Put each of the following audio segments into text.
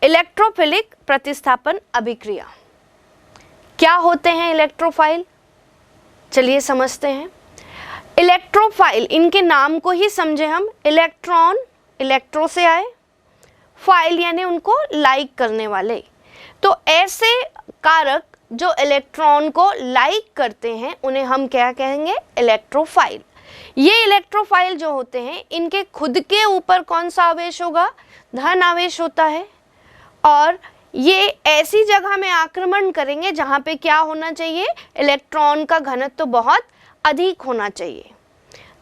Electrophilic प्रतिस्थापन अभिक्रिया। क्या होते हैं इलेक्ट्रोफाइल? चलिए समझते हैं। इलेक्ट्रोफाइल, इनके नाम को ही समझे हम। इलेक्ट्रॉन, इलेक्ट्रो से आए, फाइल यानी उनको लाइक करने वाले। तो ऐसे कारक जो इलेक्ट्रॉन को लाइक करते हैं उन्हें हम क्या कहेंगे? इलेक्ट्रोफाइल। ये इलेक्ट्रोफाइल जो होते हैं इनके खुद के ऊपर कौन सा आवेश होगा? धन आवेश होता है। और ये ऐसी जगह में आक्रमण करेंगे जहाँ पे क्या होना चाहिए? इलेक्ट्रॉन का घनत्व तो बहुत अधिक होना चाहिए।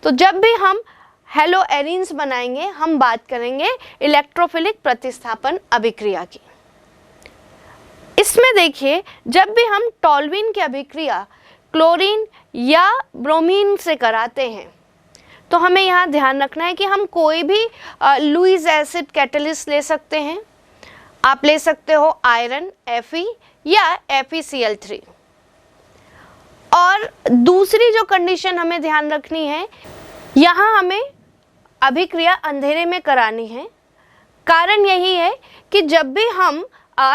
तो जब भी हम हेलो एरीन्स बनाएंगे हम बात करेंगे इलेक्ट्रोफिलिक प्रतिस्थापन अभिक्रिया की। इसमें देखिए, जब भी हम टॉल्यूइन की अभिक्रिया क्लोरीन या ब्रोमीन से कराते हैं तो हमें यहाँ ध्यान रखना है कि हम कोई भी लुईस एसिड कैटलिस्ट ले सकते हैं। आप ले सकते हो आयरन Fe या FeCl3। और दूसरी जो कंडीशन हमें ध्यान रखनी है, यहाँ हमें अभिक्रिया अंधेरे में करानी है। कारण यही है कि जब भी हम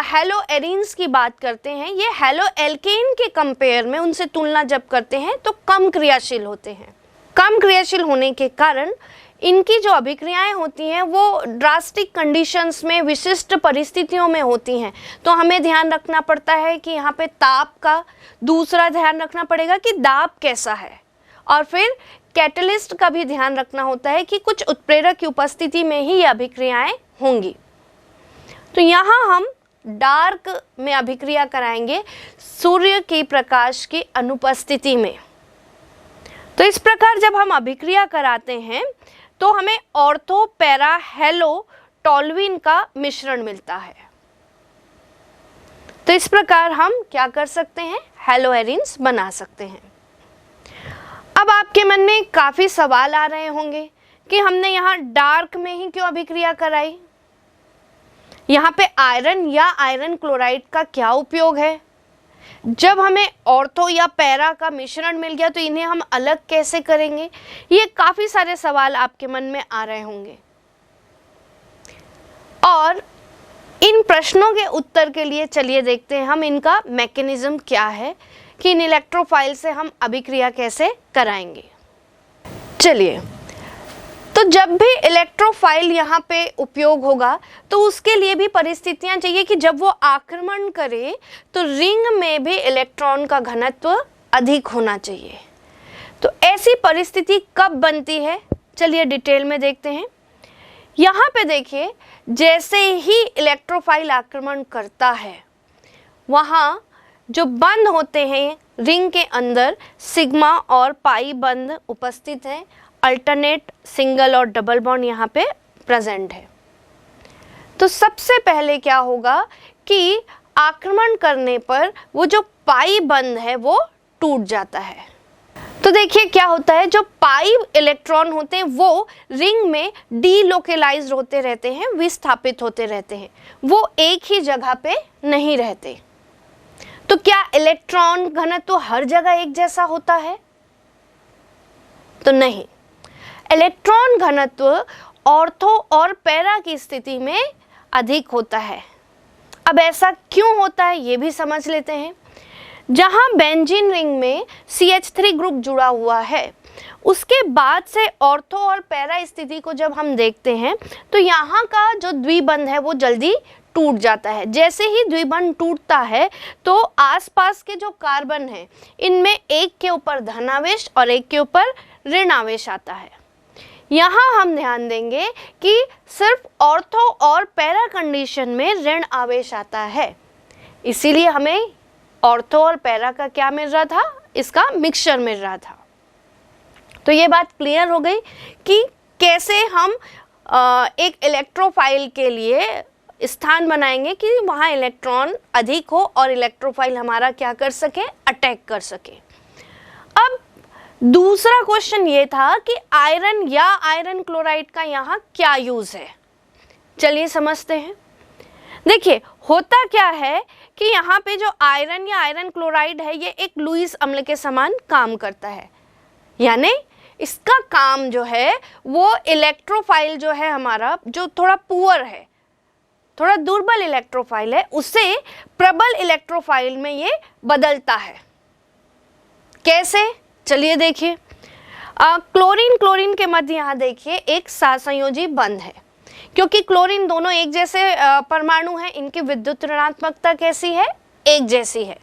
हेलो एरीन्स की बात करते हैं, ये हेलो एल्केन के कंपेयर में उनसे तुलना जब करते हैं तो कम क्रियाशील होते हैं। कम क्रियाशील होने के कारण इनकी जो अभिक्रियाएं होती हैं वो ड्रास्टिक कंडीशंस में, विशिष्ट परिस्थितियों में होती हैं। तो हमें ध्यान रखना पड़ता है कि यहाँ पे ताप का, दूसरा ध्यान रखना पड़ेगा कि दाब कैसा है, और फिर कैटलिस्ट का भी ध्यान रखना होता है कि कुछ उत्प्रेरक की उपस्थिति में ही ये अभिक्रियाएं होंगी। तो यहाँ हम डार्क में अभिक्रिया कराएंगे सूर्य की प्रकाश की अनुपस्थिति में। तो इस प्रकार जब हम अभिक्रिया कराते हैं तो हमें ऑर्थो पैरा हेलो टॉल्यूइन का मिश्रण मिलता है। तो इस प्रकार हम क्या कर सकते हैं? हेलो एरीन्स बना सकते हैं। अब आपके मन में काफी सवाल आ रहे होंगे कि हमने यहाँ डार्क में ही क्यों अभिक्रिया कराई? यहाँ पे आयरन या आयरन क्लोराइड का क्या उपयोग है? जब हमें ऑर्थो या पैरा का मिश्रण मिल गया तो इन्हें हम अलग कैसे करेंगे? ये काफी सारे सवाल आपके मन में आ रहे होंगे। और इन प्रश्नों के उत्तर के लिए चलिए देखते हैं हम इनका मैकेनिज्म क्या है कि इन इलेक्ट्रोफाइल से हम अभिक्रिया कैसे कराएंगे। चलिए, तो जब भी इलेक्ट्रोफाइल यहाँ पे उपयोग होगा तो उसके लिए भी परिस्थितियाँ चाहिए कि जब वो आक्रमण करे तो रिंग में भी इलेक्ट्रॉन का घनत्व अधिक होना चाहिए। तो ऐसी परिस्थिति कब बनती है? चलिए डिटेल में देखते हैं। यहाँ पे देखिए, जैसे ही इलेक्ट्रोफाइल आक्रमण करता है वहाँ जो बंध होते हैं रिंग के अंदर, सिग्मा और पाई बंध उपस्थित हैं। अल्टरनेट सिंगल और डबल बॉन्ड यहाँ पे प्रेजेंट है। तो सबसे पहले क्या होगा कि आक्रमण करने पर वो जो पाई बंध है वो टूट जाता है। तो देखिए क्या होता है, जो पाई इलेक्ट्रॉन होते हैं वो रिंग में डीलोकेलाइज्ड होते रहते हैं, विस्थापित होते रहते हैं, वो एक ही जगह पे नहीं रहते। तो क्या इलेक्ट्रॉन घनत्व हर जगह एक जैसा होता है? तो नहीं। इलेक्ट्रॉन घनत्व ऑर्थो और पैरा की स्थिति में अधिक होता है। अब ऐसा क्यों होता है ये भी समझ लेते हैं। जहां बेंजीन रिंग में CH3 ग्रुप जुड़ा हुआ है, उसके बाद से ऑर्थो और पैरा स्थिति को जब हम देखते हैं तो यहाँ का जो द्विबंध है वो जल्दी टूट जाता है। जैसे ही द्विबंध टूटता है तो आसपास के जो कार्बन हैं इनमें एक के ऊपर धन आवेश और एक के ऊपर ऋण आवेश आता है। यहाँ हम ध्यान देंगे कि सिर्फ ऑर्थो और पैरा कंडीशन में ऋण आवेश आता है, इसीलिए हमें ऑर्थो और पैरा का क्या मिल रहा था? इसका मिक्सचर मिल रहा था। तो ये बात क्लियर हो गई कि कैसे हम एक इलेक्ट्रोफाइल के लिए स्थान बनाएंगे कि वहाँ इलेक्ट्रॉन अधिक हो और इलेक्ट्रोफाइल हमारा क्या कर सके? अटैक कर सके। अब दूसरा क्वेश्चन ये था कि आयरन या आयरन क्लोराइड का यहाँ क्या यूज है? चलिए समझते हैं। देखिए होता क्या है कि यहाँ पे जो आयरन या आयरन क्लोराइड है ये एक लुईस अम्ल के समान काम करता है, यानी इसका काम जो है वो इलेक्ट्रोफाइल जो है हमारा, जो थोड़ा पुअर है, थोड़ा दुर्बल इलेक्ट्रोफाइल है, उसे प्रबल इलेक्ट्रोफाइल में ये बदलता है। कैसे, चलिए देखिए। क्लोरीन क्लोरीन के मध्य यहाँ देखिए एक सहसंयोजी बंध है, क्योंकि क्लोरीन दोनों एक जैसे परमाणु हैं, इनकी विद्युत ऋणात्मकता कैसी है, एक जैसी है।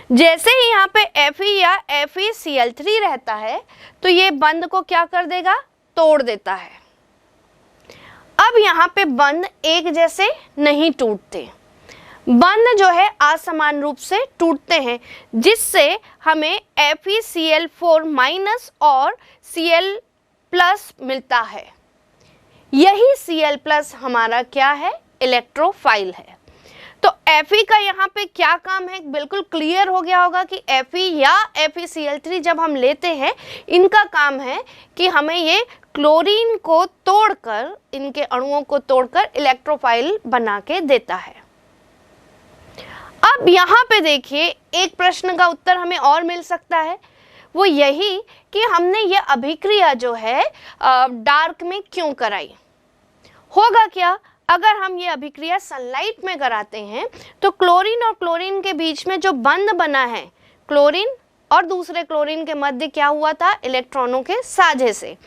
जैसे ही यहाँ पे Fe या FeCl3 रहता है तो ये बंध को क्या कर देगा, तोड़ देता है। अब यहाँ पे बंध एक जैसे नहीं टूटते, बंध जो है असमान रूप से टूटते हैं, जिससे हमें FeCl4- और Cl+ मिलता है। यही Cl+ हमारा क्या है, इलेक्ट्रोफाइल है। तो Fe का यहाँ पे क्या काम है, बिल्कुल क्लियर हो गया होगा कि Fe या FeCl3 जब हम लेते हैं, इनका काम है कि हमें ये क्लोरीन को तोड़कर, इनके अणुओं को तोड़कर इलेक्ट्रोफाइल बना के देता है। अब यहाँ पे देखिए एक प्रश्न का उत्तर हमें और मिल सकता है, वो यही कि हमने ये अभिक्रिया जो है डार्क में क्यों कराई। होगा क्या, अगर हम ये अभिक्रिया सनलाइट में कराते हैं तो क्लोरीन और क्लोरीन के बीच में जो बंध बना है, क्लोरीन और दूसरे क्लोरीन के मध्य क्या हुआ था, इलेक्ट्रॉनों के साझे से,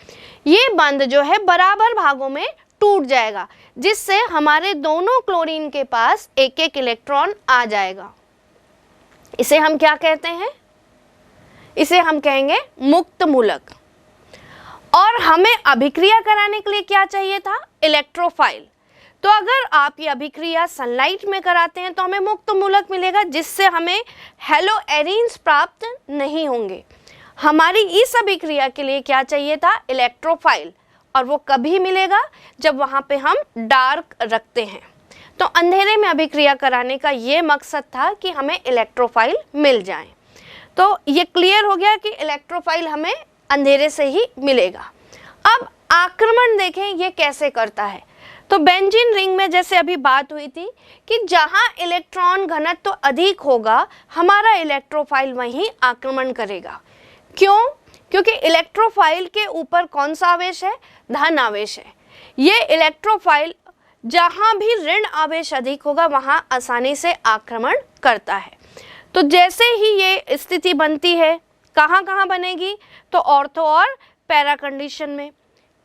ये बंध जो है बराबर भागों में टूट जाएगा, जिससे हमारे दोनों क्लोरीन के पास एक एक इलेक्ट्रॉन आ जाएगा। इसे हम क्या कहते हैं, इसे हम कहेंगे मुक्त मूलक। और हमें अभिक्रिया कराने के लिए क्या चाहिए था, इलेक्ट्रोफाइल। तो अगर आप ये अभिक्रिया सनलाइट में कराते हैं तो हमें मुक्त मूलक मिलेगा, जिससे हमें हेलो एरीन्स प्राप्त नहीं होंगे। हमारी इस अभिक्रिया के लिए क्या चाहिए था, इलेक्ट्रोफाइल, और वो कभी मिलेगा जब वहाँ पे हम डार्क रखते हैं। तो अंधेरे में अभिक्रिया कराने का ये मकसद था कि हमें इलेक्ट्रोफाइल मिल जाए। तो ये क्लियर हो गया कि इलेक्ट्रोफाइल हमें अंधेरे से ही मिलेगा। अब आक्रमण देखें ये कैसे करता है। तो बेंजीन रिंग में जैसे अभी बात हुई थी कि जहाँ इलेक्ट्रॉन घनत्व तो अधिक होगा, हमारा इलेक्ट्रोफाइल वहीं आक्रमण करेगा। क्यों, क्योंकि इलेक्ट्रोफाइल के ऊपर कौन सा आवेश है, धन आवेश है। ये इलेक्ट्रोफाइल जहाँ भी ऋण आवेश अधिक होगा वहाँ आसानी से आक्रमण करता है। तो जैसे ही ये स्थिति बनती है, कहाँ कहाँ बनेगी, तो ऑर्थो और पैरा कंडीशन में।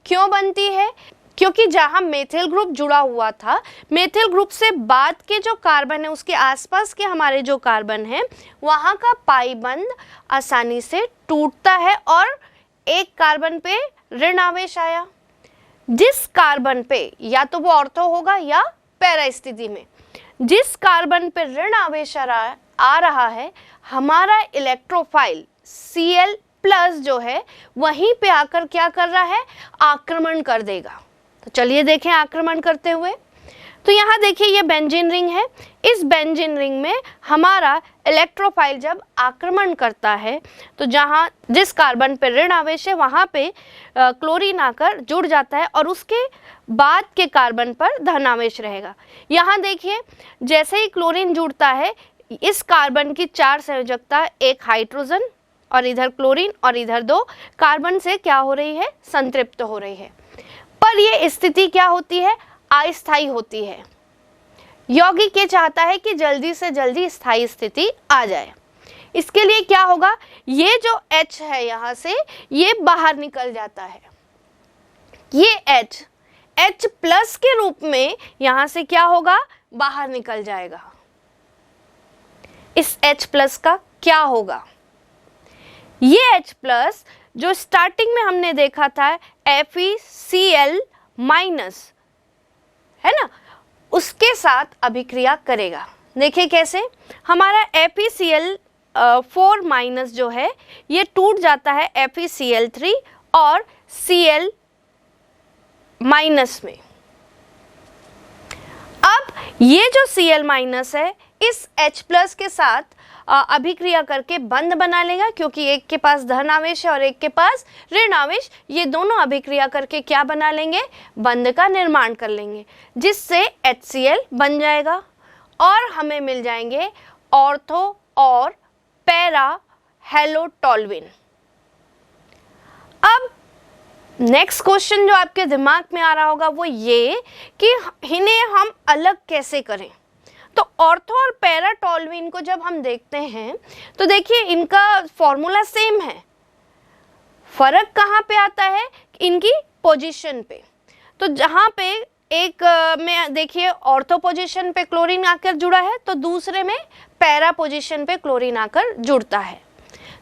क्यों बनती है, क्योंकि जहाँ मेथिल ग्रुप जुड़ा हुआ था, मेथिल ग्रुप से बाद के जो कार्बन है, उसके आसपास के हमारे जो कार्बन है, वहाँ का पाई बंध आसानी से टूटता है और एक कार्बन पे ऋण आवेश आया। जिस कार्बन पे या तो वो ऑर्थो होगा या पैरा स्थिति में, जिस कार्बन पे ऋण आवेश आ रहा है, हमारा इलेक्ट्रोफाइल Cl+ जो है वहीं पे आकर क्या कर रहा है, आक्रमण कर देगा। तो चलिए देखें आक्रमण करते हुए। तो यहाँ देखिए ये बेंजीन रिंग है। इस बेंजीन रिंग में हमारा इलेक्ट्रोफाइल जब आक्रमण करता है तो जहाँ जिस कार्बन पर ऋण आवेश है वहाँ पे क्लोरीन आकर जुड़ जाता है और उसके बाद के कार्बन पर धन आवेश रहेगा। यहाँ देखिए जैसे ही क्लोरीन जुड़ता है, इस कार्बन की 4 संयोजकता, एक हाइड्रोजन और इधर क्लोरीन और इधर 2 कार्बन से क्या हो रही है, संतृप्त हो रही है। पर ये स्थिति क्या होती है, अस्थायी होती है। यौगिक ये चाहता है कि जल्दी से जल्दी स्थायी स्थिति आ जाए। इसके लिए क्या होगा, ये जो H है यहाँ से ये बाहर निकल जाता है। ये H+ के रूप में यहाँ से क्या होगा, बाहर निकल जाएगा। इस H+ का क्या होगा, ये H+ जो स्टार्टिंग में हमने देखा था FeCl- है ना, उसके साथ अभिक्रिया करेगा। देखिए कैसे, हमारा FeCl4- जो है ये टूट जाता है FeCl3 और Cl- में। अब ये जो Cl- है इस H+ के साथ अभिक्रिया करके बंध बना लेगा, क्योंकि एक के पास धन आवेश है और एक के पास ऋण आवेश। ये दोनों अभिक्रिया करके क्या बना लेंगे, बंध का निर्माण कर लेंगे, जिससे HCl बन जाएगा और हमें मिल जाएंगे ऑर्थो और पैरा हेलोटोल्यूइन। अब नेक्स्ट क्वेश्चन जो आपके दिमाग में आ रहा होगा वो ये कि इन्हें हम अलग कैसे करें। तो ऑर्थो और पैरा टोल्यूइन को जब हम देखते हैं तो देखिए इनका फॉर्मूला सेम है, फर्क कहाँ पे आता है, इनकी पोजीशन पे। तो जहाँ पे एक में देखिए ऑर्थो पोजीशन पे क्लोरीन आकर जुड़ा है तो दूसरे में पैरा पोजीशन पे क्लोरीन आकर जुड़ता है।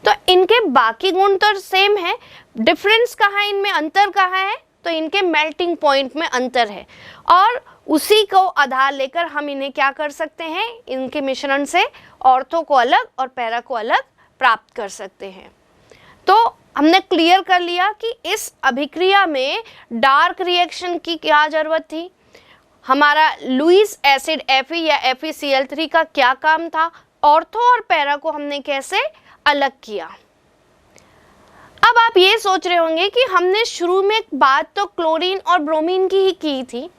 तो इनके बाकी गुण तो सेम है, डिफरेंस कहाँ है, इनमें अंतर कहाँ है, तो इनके मेल्टिंग पॉइंट में अंतर है और उसी को आधार लेकर हम इन्हें क्या कर सकते हैं, इनके मिश्रण से ऑर्थो को अलग और पैरा को अलग प्राप्त कर सकते हैं। तो हमने क्लियर कर लिया कि इस अभिक्रिया में डार्क रिएक्शन की क्या जरूरत थी, हमारा लुईस एसिड Fe या FeCl3 का क्या काम था, ऑर्थो और पैरा को हमने कैसे अलग किया। अब आप ये सोच रहे होंगे कि हमने शुरू में बात तो क्लोरीन और ब्रोमीन की ही की थी,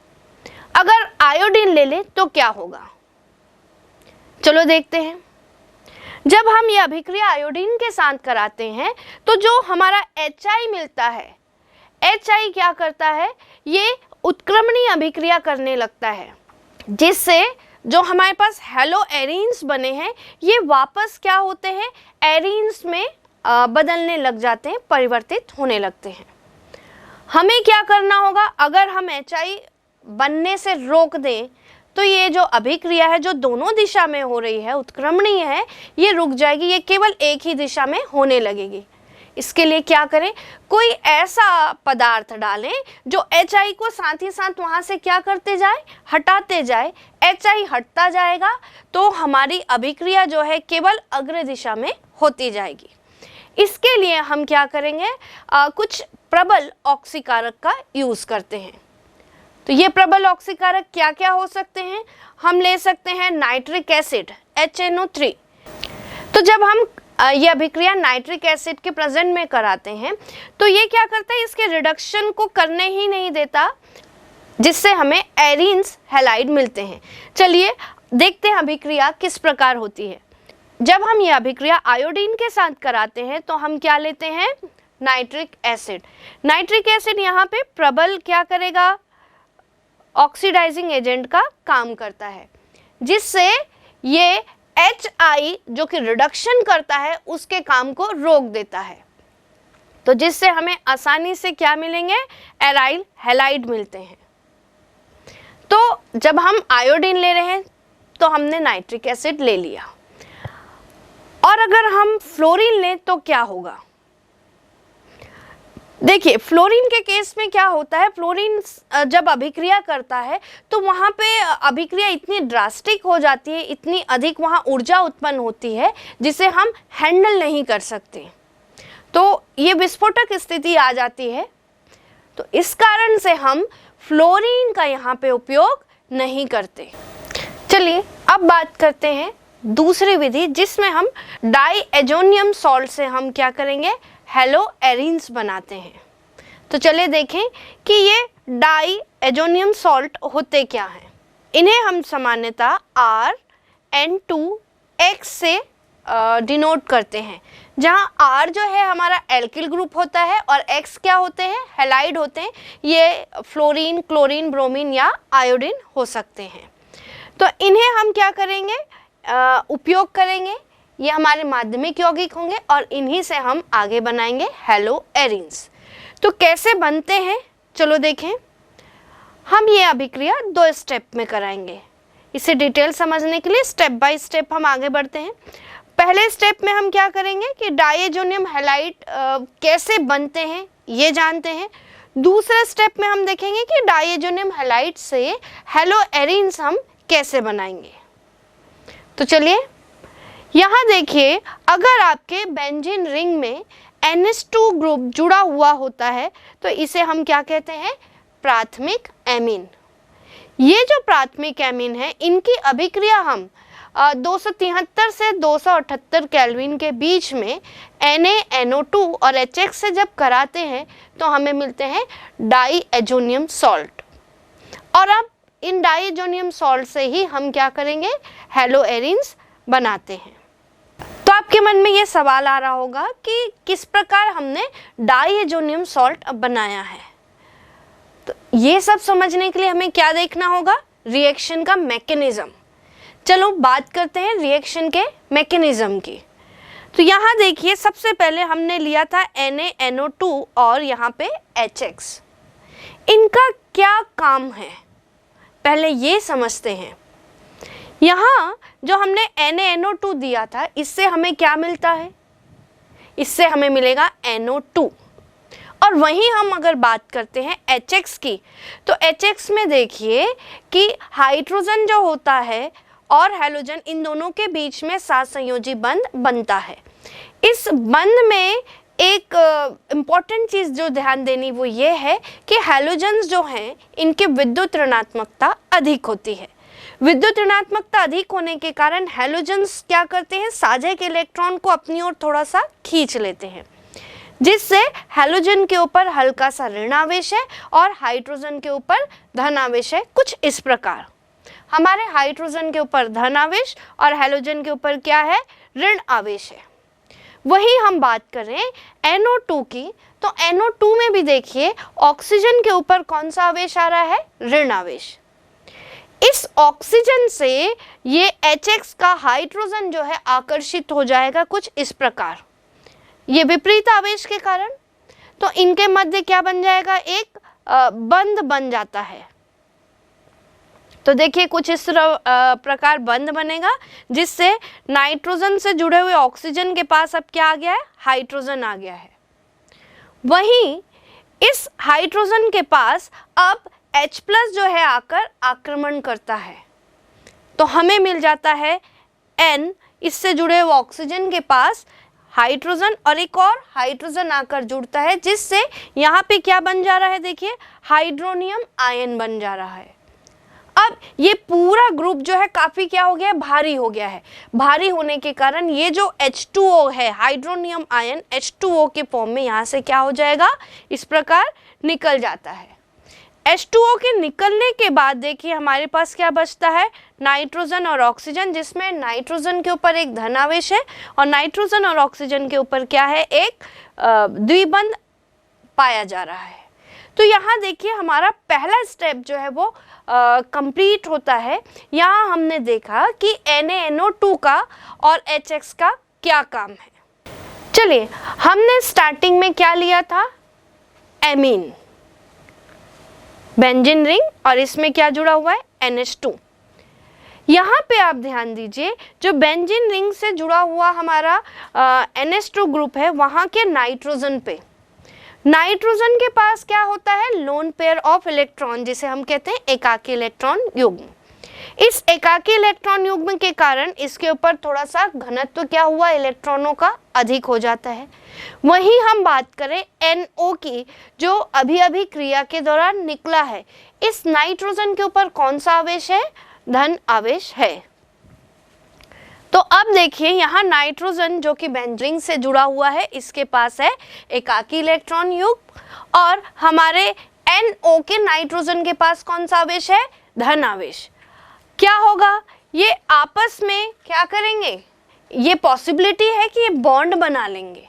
अगर आयोडीन ले लें तो क्या होगा। चलो देखते हैं। जब हम ये अभिक्रिया आयोडीन के साथ कराते हैं तो जो हमारा HI मिलता है, HI क्या करता है, ये उत्क्रमणीय अभिक्रिया करने लगता है, जिससे जो हमारे पास हेलो एरीन्स बने हैं ये वापस क्या होते हैं, एरीन्स में बदलने लग जाते हैं, परिवर्तित होने लगते हैं। हमें क्या करना होगा, अगर हम HI बनने से रोक दें तो ये जो अभिक्रिया है जो दोनों दिशा में हो रही है, उत्क्रमणीय है, ये रुक जाएगी, ये केवल एक ही दिशा में होने लगेगी। इसके लिए क्या करें, कोई ऐसा पदार्थ डालें जो HI को साथ ही साथ वहाँ से क्या करते जाए, हटाते जाए। HI हटता जाएगा तो हमारी अभिक्रिया जो है केवल अग्र दिशा में होती जाएगी। इसके लिए हम क्या करेंगे, कुछ प्रबल ऑक्सीकारक का यूज़ करते हैं। तो ये प्रबल ऑक्सीकारक क्या क्या हो सकते हैं, हम ले सकते हैं नाइट्रिक एसिड HNO3। तो जब हम ये अभिक्रिया नाइट्रिक एसिड के प्रेजेंट में कराते हैं तो ये क्या करता है, इसके रिडक्शन को करने ही नहीं देता, जिससे हमें एरीन्स हैलाइड मिलते हैं। चलिए देखते हैं अभिक्रिया किस प्रकार होती है। जब हम ये अभिक्रिया आयोडीन के साथ कराते हैं तो हम क्या लेते हैं, नाइट्रिक एसिड। नाइट्रिक एसिड यहाँ पे प्रबल क्या करेगा, ऑक्सीडाइजिंग एजेंट का काम करता है, जिससे ये HI जो कि रिडक्शन करता है उसके काम को रोक देता है। तो जिससे हमें आसानी से क्या मिलेंगे, एराइल हैलाइड मिलते हैं। तो जब हम आयोडीन ले रहे हैं तो हमने नाइट्रिक एसिड ले लिया, और अगर हम फ्लोरीन लें तो क्या होगा। देखिए फ्लोरीन के केस में क्या होता है, फ्लोरीन जब अभिक्रिया करता है तो वहाँ पे अभिक्रिया इतनी ड्रास्टिक हो जाती है, इतनी अधिक वहाँ ऊर्जा उत्पन्न होती है जिसे हम हैंडल नहीं कर सकते, तो ये विस्फोटक स्थिति आ जाती है। तो इस कारण से हम फ्लोरीन का यहाँ पे उपयोग नहीं करते। चलिए अब बात करते हैं दूसरी विधि, जिसमें हम डाईएजोनियम सॉल्ट से हम क्या करेंगे, हेलो एरीन्स बनाते हैं। तो चलिए देखें कि ये डाईएजोनियम सॉल्ट होते क्या हैं। इन्हें हम सामान्यतः RN2X से डिनोट करते हैं, जहाँ R जो है हमारा एल्किल ग्रुप होता है और X क्या होते हैं, हैलाइड होते हैं। ये फ्लोरीन, क्लोरीन, ब्रोमीन या आयोडीन हो सकते हैं। तो इन्हें हम क्या करेंगे, उपयोग करेंगे, ये हमारे माध्यमिक यौगिक होंगे और इन्हीं से हम आगे बनाएंगे हेलो एरीन्स। तो कैसे बनते हैं, चलो देखें। हम ये अभिक्रिया 2 स्टेप में कराएंगे। इसे डिटेल समझने के लिए स्टेप बाय स्टेप हम आगे बढ़ते हैं। पहले स्टेप में हम क्या करेंगे कि डाईएजोनियम हैलाइड कैसे बनते हैं ये जानते हैं। दूसरे स्टेप में हम देखेंगे कि डाईएजोनियम हैलाइड से हेलो एरीन्स हम कैसे बनाएंगे। तो चलिए यहाँ देखिए, अगर आपके बेंजीन रिंग में NH2 ग्रुप जुड़ा हुआ होता है तो इसे हम क्या कहते हैं, प्राथमिक एमीन। ये जो प्राथमिक एमीन है इनकी अभिक्रिया हम 273 से 278 केल्विन के बीच में NaNO2 और HX से जब कराते हैं तो हमें मिलते हैं डाईएजोनियम सॉल्ट। और अब इन डाईएजोनियम सॉल्ट से ही हम क्या करेंगे, हेलो एरीन्स बनाते हैं। तो आपके मन में ये सवाल आ रहा होगा कि किस प्रकार हमने डाइएजोनियम सॉल्ट बनाया है। तो ये सब समझने के लिए हमें क्या देखना होगा, रिएक्शन का मैकेनिज्म। चलो बात करते हैं रिएक्शन के मैकेनिज्म की। तो यहाँ देखिए, सबसे पहले हमने लिया था NaNO2 और यहाँ पे HX। इनका क्या काम है पहले ये समझते हैं। यहाँ जो हमने NaNO2 दिया था, इससे हमें क्या मिलता है, इससे हमें मिलेगा NO2। और वहीं हम अगर बात करते हैं HX की, तो HX में देखिए कि हाइड्रोजन जो होता है और हैलोजन, इन दोनों के बीच में साथ संयोजी बंध बनता है। इस बंध में एक इम्पॉर्टेंट चीज़ जो ध्यान देनी वो ये है कि हैलोजन्स जो हैं इनके विद्युत ऋणात्मकता अधिक होती है। विद्युत ऋणात्मकता अधिक होने के कारण हैलोजन्स क्या करते हैं, साझे के इलेक्ट्रॉन को अपनी ओर थोड़ा सा खींच लेते हैं, जिससे हैलोजन के ऊपर हल्का सा ऋण आवेश है और हाइड्रोजन के ऊपर धन आवेश है। कुछ इस प्रकार हमारे हाइड्रोजन के ऊपर धन आवेश और हैलोजन के ऊपर क्या है, ऋण आवेश है। वही हम बात करें NO2 की, तो NO2 में भी देखिए ऑक्सीजन के ऊपर कौन सा आवेश आ रहा है, ऋण आवेश। इस ऑक्सीजन से ये HX का हाइड्रोजन जो है आकर्षित हो जाएगा कुछ इस प्रकार, ये विपरीत आवेश के कारण। तो इनके मध्य क्या बन जाएगा, एक बंध बन जाता है। तो देखिए कुछ इस प्रकार बंध बनेगा, जिससे नाइट्रोजन से जुड़े हुए ऑक्सीजन के पास अब क्या आ गया है, हाइड्रोजन आ गया है। वहीं इस हाइड्रोजन के पास अब H+ जो है आकर आक्रमण करता है, तो हमें मिल जाता है N, इससे जुड़े हुए ऑक्सीजन के पास हाइड्रोजन और एक और हाइड्रोजन आकर जुड़ता है, जिससे यहाँ पे क्या बन जा रहा है, देखिए हाइड्रोनियम आयन बन जा रहा है। अब ये पूरा ग्रुप जो है काफ़ी क्या हो गया है, भारी हो गया है। भारी होने के कारण ये जो H2O है, हाइड्रोनियम आयन H2O के फॉर्म में यहाँ से क्या हो जाएगा, इस प्रकार निकल जाता है। H2O के निकलने के बाद देखिए हमारे पास क्या बचता है, नाइट्रोजन और ऑक्सीजन, जिसमें नाइट्रोजन के ऊपर एक धन आवेश है और नाइट्रोजन और ऑक्सीजन के ऊपर क्या है, एक द्विबंध पाया जा रहा है। तो यहाँ देखिए हमारा पहला स्टेप जो है वो कंप्लीट होता है। यहाँ हमने देखा कि NaNO2 का और HX का क्या काम है। चलिए, हमने स्टार्टिंग में क्या लिया था, एमीन, बेंजीन रिंग, और इसमें क्या जुड़ा हुआ है, NH2। यहाँ पे आप ध्यान दीजिए, जो बेंजीन रिंग से जुड़ा हुआ हमारा NH2 ग्रुप है, वहाँ के नाइट्रोजन पे, नाइट्रोजन के पास क्या होता है, लोन पेयर ऑफ इलेक्ट्रॉन, जिसे हम कहते हैं एकाकी इलेक्ट्रॉन युग्म। इस एकाकी इलेक्ट्रॉन युग्म के कारण इसके ऊपर थोड़ा सा घनत्व क्या हुआ, इलेक्ट्रॉनों का अधिक हो जाता है। वहीं हम बात करें NO की, जो अभी अभी क्रिया के दौरान निकला है, इस नाइट्रोजन के ऊपर कौन सा आवेश है, धन आवेश है। तो अब देखिए यहाँ नाइट्रोजन जो कि बेंजीन रिंग से जुड़ा हुआ है, इसके पास है एकाकी इलेक्ट्रॉन युग्म, और हमारे NO के नाइट्रोजन के पास कौन सा आवेश है, धन आवेश। क्या होगा, ये आपस में क्या करेंगे, ये पॉसिबिलिटी है कि ये बॉन्ड बना लेंगे।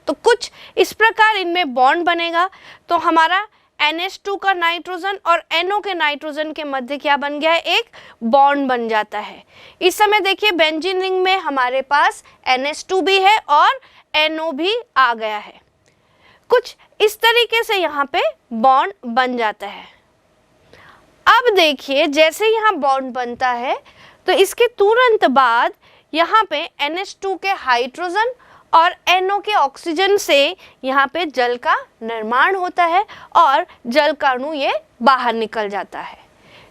तो कुछ इस प्रकार इनमें बॉन्ड बनेगा। तो हमारा NH2 का नाइट्रोजन और NO के नाइट्रोजन के मध्य क्या बन गया है, एक बॉन्ड बन जाता है। इस समय देखिए बेंजीन रिंग में हमारे पास NH2 भी है और NO भी आ गया है। कुछ इस तरीके से यहाँ पे बॉन्ड बन जाता है। अब देखिए जैसे यहाँ बॉन्ड बनता है, तो इसके तुरंत बाद यहाँ पे NH2 के हाइड्रोजन और NO के ऑक्सीजन से यहाँ पे जल का निर्माण होता है और जल का अणु ये बाहर निकल जाता है,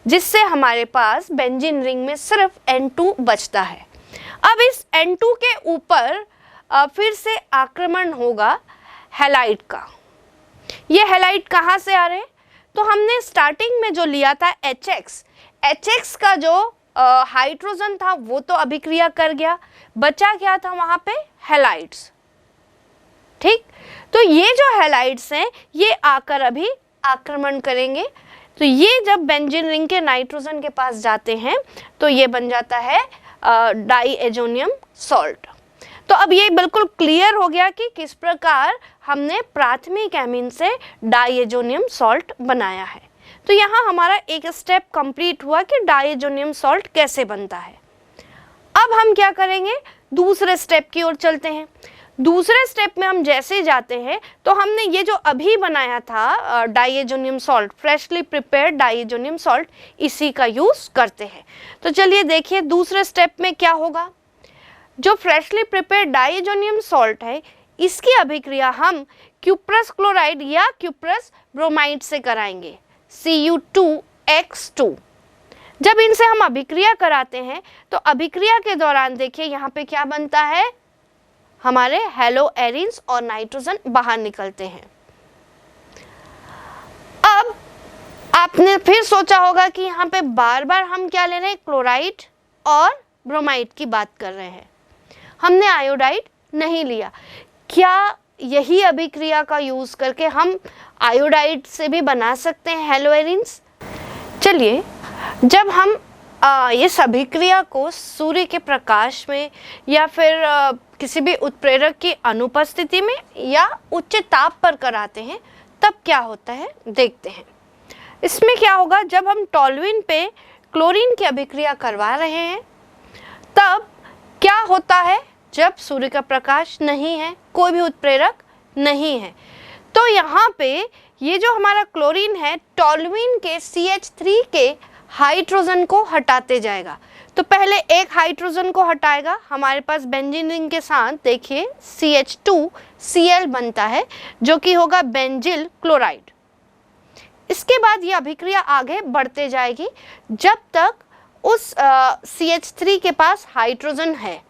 जिससे हमारे पास बेंजीन रिंग में सिर्फ N2 बचता है। अब इस N2 के ऊपर फिर से आक्रमण होगा हैलाइड का। ये हैलाइड कहाँ से आ रहे हैं, तो हमने स्टार्टिंग में जो लिया था HX का जो हाइड्रोजन था वो तो अभिक्रिया कर गया, बचा क्या था वहाँ पे, हैलाइड्स। ठीक, तो ये जो हैलाइड्स हैं ये आकर अभी आक्रमण करेंगे। तो ये जब बेंजीन रिंग के नाइट्रोजन के पास जाते हैं तो ये बन जाता है डाइएजोनियम सॉल्ट। तो अब ये बिल्कुल क्लियर हो गया कि किस प्रकार हमने प्राथमिक एमीन से डाइएजोनियम सॉल्ट बनाया है। तो यहाँ हमारा एक स्टेप कंप्लीट हुआ कि डाइएजोनियम सॉल्ट कैसे बनता है। अब हम क्या करेंगे, दूसरे स्टेप की ओर चलते हैं। दूसरे स्टेप में हम जैसे जाते हैं तो हमने ये जो अभी बनाया था diazonium salt, freshly prepared diazonium salt, इसी का यूज करते हैं। तो चलिए देखिए दूसरे स्टेप में क्या होगा। जो फ्रेशली प्रिपेयर्ड डाइएजोनियम सॉल्ट है, इसकी अभिक्रिया हम क्यूप्रस क्लोराइड या क्यूप्रस ब्रोमाइड से कराएंगे, Cu2X2। जब इनसे हम अभिक्रिया कराते हैं तो अभिक्रिया के दौरान देखिए यहाँ पे क्या बनता है, हमारे हेलो एरिन्स और नाइट्रोजन बाहर निकलते हैं। अब आपने फिर सोचा होगा कि यहाँ पे बार बार हम क्या ले रहे हैं, क्लोराइड और ब्रोमाइड की बात कर रहे हैं, हमने आयोडाइड नहीं लिया। क्या यही अभिक्रिया का यूज करके हम आयोडाइड से भी बना सकते हैं हेलो एरिन्स? चलिए, जब हम इस अभिक्रिया को सूर्य के प्रकाश में या फिर किसी भी उत्प्रेरक की अनुपस्थिति में या उच्च ताप पर कराते हैं तब क्या होता है देखते हैं। इसमें क्या होगा, जब हम टोल्यूइन पे क्लोरीन की अभिक्रिया करवा रहे हैं तब क्या होता है, जब सूर्य का प्रकाश नहीं है, कोई भी उत्प्रेरक नहीं है, तो यहाँ पे ये जो हमारा क्लोरीन है टोल्यूइन के CH3 के हाइड्रोजन को हटाते जाएगा। तो पहले एक हाइड्रोजन को हटाएगा, हमारे पास बेंजीन रिंग के साथ देखिए CH2Cl बनता है जो कि होगा बेंजिल क्लोराइड। इसके बाद ये अभिक्रिया आगे बढ़ते जाएगी जब तक उस CH3 के पास हाइड्रोजन है,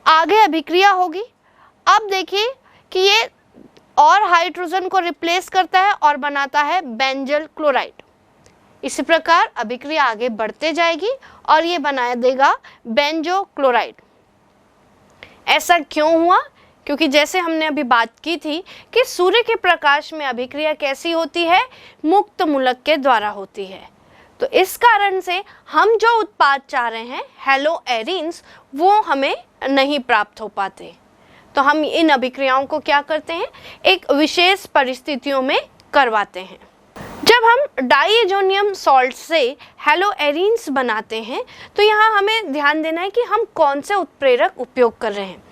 आगे अभिक्रिया होगी। अब देखिए कि ये और हाइड्रोजन को रिप्लेस करता है और बनाता है बेंजिल क्लोराइड। इसी प्रकार अभिक्रिया आगे बढ़ते जाएगी और ये बना देगा बेंजो क्लोराइड। ऐसा क्यों हुआ? क्योंकि जैसे हमने अभी बात की थी कि सूर्य के प्रकाश में अभिक्रिया कैसी होती है, मुक्त मूलक के द्वारा होती है। तो इस कारण से हम जो उत्पाद चाह रहे हैं हेलो एरिन्स, वो हमें नहीं प्राप्त हो पाते। तो हम इन अभिक्रियाओं को क्या करते हैं, एक विशेष परिस्थितियों में करवाते हैं। जब हम डाइएजोनियम सॉल्ट से हेलो एरिन्स बनाते हैं तो यहाँ हमें ध्यान देना है कि हम कौन से उत्प्रेरक उपयोग कर रहे हैं।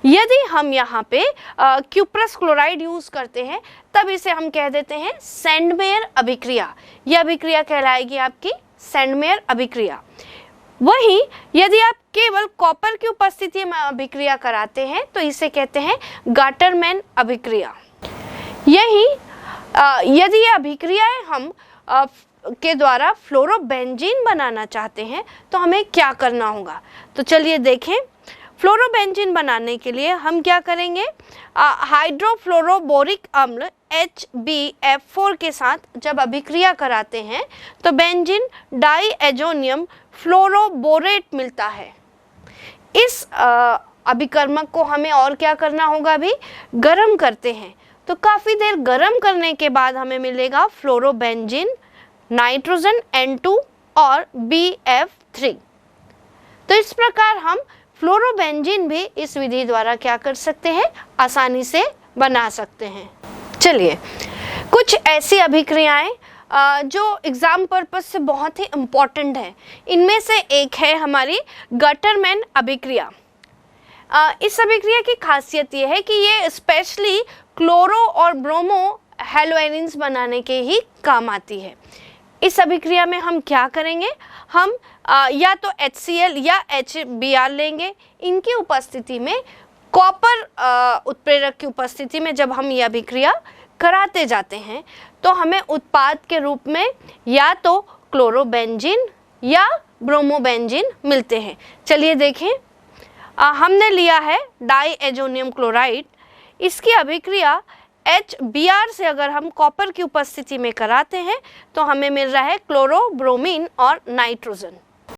यदि हम यहाँ पे क्यूप्रस क्लोराइड यूज करते हैं तब इसे हम कह देते हैं सैंडमेयर अभिक्रिया। यह अभिक्रिया कहलाएगी आपकी सैंडमेयर अभिक्रिया। वहीं यदि आप केवल कॉपर की उपस्थिति में अभिक्रिया कराते हैं तो इसे कहते हैं गाटरमैन अभिक्रिया। यही यदि ये अभिक्रियाएं हम के द्वारा फ्लोरोबेंजीन बनाना चाहते हैं तो हमें क्या करना होगा। तो चलिए देखें, फ्लोरोबेंजीन बनाने के लिए हम क्या करेंगे, हाइड्रोफ्लोरोबोरिक अम्ल HbF4 के साथ जब अभिक्रिया कराते हैं तो बेंजीन डाइएजोनियम फ्लोरोबोरेट मिलता है। इस अभिकर्मक को हमें और क्या करना होगा, अभी गर्म करते हैं। तो काफ़ी देर गर्म करने के बाद हमें मिलेगा फ्लोरोबेंजीन, नाइट्रोजन N2 और BF3। तो इस प्रकार हम फ्लोरोबेंजीन भी इस विधि द्वारा क्या कर सकते हैं, आसानी से बना सकते हैं। चलिए, कुछ ऐसी अभिक्रियाएं जो एग्जाम पर्पज से बहुत ही इम्पॉर्टेंट है, इनमें से एक है हमारी गटरमैन अभिक्रिया। इस अभिक्रिया की खासियत ये है कि ये स्पेशली क्लोरो और ब्रोमो हेलो एरिन्स बनाने के ही काम आती है। इस अभिक्रिया में हम क्या करेंगे, हम या तो HCl या HBr लेंगे। इनकी उपस्थिति में कॉपर उत्प्रेरक की उपस्थिति में जब हम ये अभिक्रिया कराते जाते हैं तो हमें उत्पाद के रूप में या तो क्लोरोबेंजीन या ब्रोमोबेंजीन मिलते हैं। चलिए देखें, हमने लिया है डाइएजोनियम क्लोराइड। इसकी अभिक्रिया HBr से अगर हम कॉपर की उपस्थिति में कराते हैं तो हमें मिल रहा है क्लोरोब्रोमीन और नाइट्रोजन।